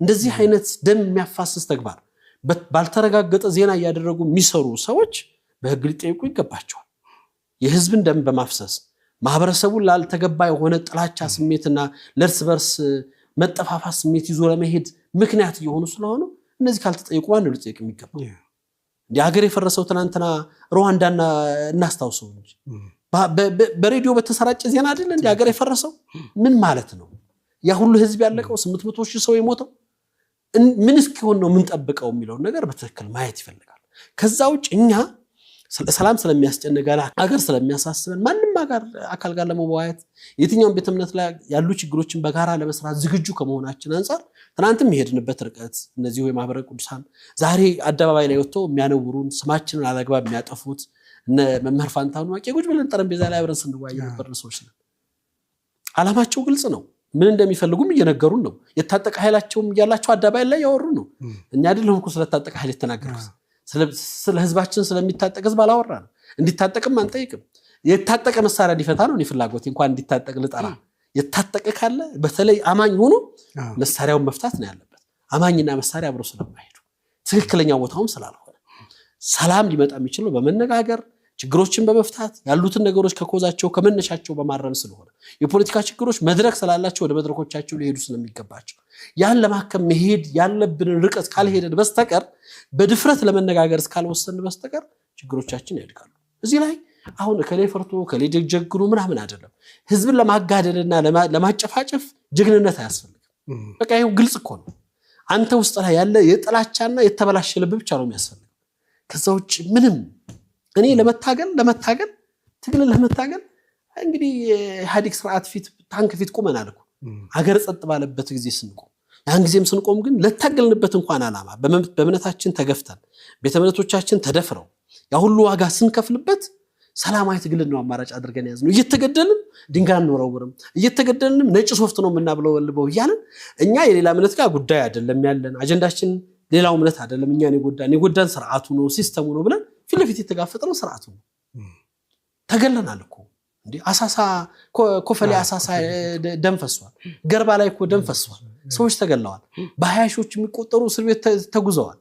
እንደዚህ አይነት ደም የሚያፋስስ ተግባር ባልተረጋገጠ ዜና ያደረጉ የሚሰሩ ሰዎች በህግ ሊጠይቁ ይገባቸዋል። የህዝብን ደም በማፍሰስ ማህበረሰቡን ላልተገባ የሆነ ጥላቻ ስሜትና ለርስ በርስ መጠፋፋት ስሜት ይዞ ለመሄድ ምክንያት እየሆኑ ስለሆነ እነዚህ ካልተጠየቁ ማን ነው ሊጠይቅ የሚገባው? ሀገር የፈረሰው ትናንትና ሩዋንዳና እናስታውሰው እንጂ በሬዲዮ በተሰራጨ ዜና አይደል እንዴ ሀገር የፈረሰው? ምን ማለት ነው? ያ ሁሉ ህዝብ ያለቀው 800,000 ሰው የሞተው ምን እስኪሆን ነው የምንጠብቀው የሚለው ነገር በትክክል ማየት ይፈልጋል። ከዛ ውጭ እኛ ሰላም ስለሚያስጨንቀን ሀገር ስለሚያሳስበን ማንንም አካል ጋር ለመወያየት የትኛውን ቤተ እምነት ላይ ያሉ ችግሮችን በጋራ ለመስራት ዝግጁ ከመሆናችን አንፃር ትናንትም የሄድንበት ርቀት እነዚህ ወይ ማህበረ ቅዱሳን ዛሬ አደባባይ ላይ ወጥተው የሚያነውሩን ስማችንን አላግባብ የሚያጠፉት እነ መምህር ፋንታሁን ማቄጎች ብለን ጠረጴዛ ላይ አብረን ስንወያይ ነበር። ሰዎች ነን። ዓላማቸው ግልጽ ነው። ምን እንደሚፈልጉም እየነገሩን ነው። የታጠቀ ኃይላቸውም ያላቸው አደባባይ ላይ ያወሩ ነው። እኛ አይደለም እኮ ስለታጠቀ ኃይል የተናገሩት። ስለ ህዝባችን ስለሚታጠቅ ህዝብ አላወራንም። እንዲታጠቅም አንጠይቅም። የታጠቀ መሳሪያ ሊፈታ ነው ፍላጎት እንኳን እንዲታጠቅ ልጠራ። የታጠቀ ካለ በተለይ አማኝ ሆኖ መሳሪያውን መፍታት ነው ያለበት። አማኝና መሳሪያ አብረው ስለማይሄዱ ትክክለኛው ቦታውም ስላልሆነ ሰላም ሊመጣ የሚችለው በመነጋገር ችግሮችን በመፍታት ያሉትን ነገሮች ከኮዛቸው ከመነሻቸው በማረም ስለሆነ የፖለቲካ ችግሮች መድረክ ስላላቸው ወደ መድረኮቻቸው ሊሄዱ ስለሚገባቸው ያን ለማከም መሄድ ያለብንን ርቀት ካልሄደን በስተቀር በድፍረት ለመነጋገር እስካልወሰን በስተቀር ችግሮቻችን ያድጋሉ። እዚህ ላይ አሁን ከሌ ፈርቶ ከሌ ጀግኑ ምናምን አይደለም። ህዝብን ለማጋደልና ለማጨፋጨፍ ጀግንነት አያስፈልግም። በቃ ይሄው ግልጽ እኮ ነው። አንተ ውስጥ ላይ ያለ የጥላቻና የተበላሸ ልብ ብቻ ነው የሚያስፈልገው። ከዛ ውጭ ምንም እኔ ለመታገል ትግልን ለመታገል እንግዲህ ኢህአዴግ ስርዓት ፊት ታንክ ፊት ቆመናል እኮ ሀገር ጸጥ ባለበት ጊዜ ስንቆም ያን ጊዜም ስንቆም ግን ለታገልንበት እንኳን ዓላማ በእምነታችን ተገፍተን ቤተ እምነቶቻችን ተደፍረው ያ ሁሉ ዋጋ ስንከፍልበት ሰላማዊ ትግልን ነው አማራጭ አድርገን ያዝነው። እየተገደልን ድንጋይ አንወረውርም፣ እየተገደልንም ነጭ ሶፍት ነው የምናብለበልበው እያልን እኛ የሌላ እምነት ጋር ጉዳይ አይደለም ያለን አጀንዳችን ሌላው እምነት አይደለም እኛን የጎዳን ስርዓቱ ነው ሲስተሙ ነው ብለን ፊት ለፊት የተጋፈጠነው ስርዓቱ ነው። ተገለናል እኮ እንዴ አሳሳ ኮፈሌ አሳሳ ደም ፈሷል። ገርባ ላይ እኮ ደም ፈሷል። ሰዎች ተገለዋል። በ20 ሺዎች የሚቆጠሩ እስር ቤት ተጉዘዋል።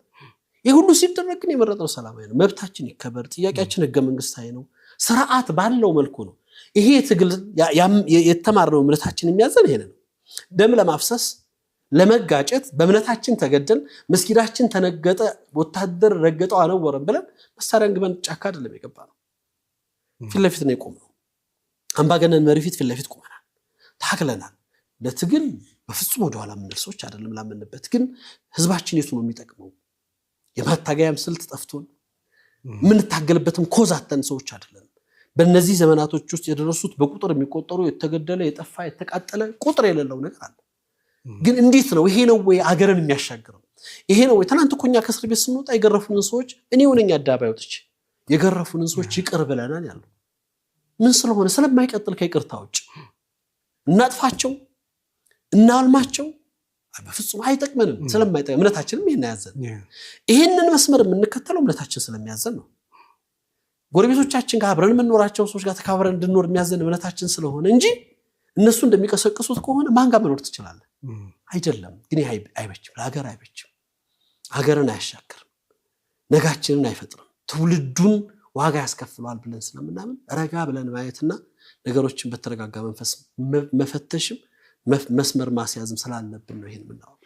ይህ ሁሉ ሲደረግ ግን የመረጠው ሰላማዊ ነው። መብታችን ይከበር፣ ጥያቄያችን ህገ መንግስታዊ ነው፣ ስርዓት ባለው መልኩ ነው። ይሄ ትግል የተማርነው እምነታችን የሚያዘን ይሄን ነው። ደም ለማፍሰስ ለመጋጨት በእምነታችን ተገደል መስጊዳችን ተነገጠ ወታደር ረገጠው አነወረን ብለን መሳሪያ እንግበን ጫካ አይደለም የገባነው። ፊት ለፊት ነው የቆምነው። አምባገነን መሪ ፊት ለፊት ቆመናል፣ ታግለናል። ለትግል በፍጹም ወደኋላ የምንደርሶች አይደለም። ላመንበት ግን ህዝባችን የቱ ነው የሚጠቅመው የማታገያም ስልት ጠፍቶን የምንታገልበትም ኮዛተን ሰዎች አይደለም። በእነዚህ ዘመናቶች ውስጥ የደረሱት በቁጥር የሚቆጠሩ የተገደለ የጠፋ የተቃጠለ ቁጥር የሌለው ነገር አለ። ግን እንዴት ነው ይሄ ነው ወይ አገርን የሚያሻግረው? ይሄ ነው ወይ? ትናንት እኮ እኛ ከእስር ቤት ስንወጣ የገረፉንን ሰዎች እኔ ሆነኛ አዳባይ ወጥቼ የገረፉንን ሰዎች ይቅር ብለናል ያለው ምን ስለሆነ ስለማይቀጥል ከይቅርታ ውጭ እናጥፋቸው እናልማቸው በፍጹም አይጠቅመንም። ስለማይጠቅም እምነታችንም ይሄን ያዘን ይሄንን መስመር የምንከተለው እምነታችን ስለሚያዘን ነው። ጎረቤቶቻችን ጋር አብረን የምንኖራቸው ሰዎች ጋር ተካብረን እንድንኖር የሚያዘን እምነታችን ስለሆነ እንጂ እነሱ እንደሚቀሰቅሱት ከሆነ ማን ጋር መኖር ትችላለህ? አይደለም። ግን ይሄ አይበችም፣ ለሀገር አይበችም፣ ሀገርን አያሻግርም፣ ነጋችንን አይፈጥርም፣ ትውልዱን ዋጋ ያስከፍለዋል ብለን ስለምናምን ረጋ ብለን ማየትና ነገሮችን በተረጋጋ መንፈስ መፈተሽም መስመር ማስያዝም ስላለብን ነው ይሄን የምናወራው።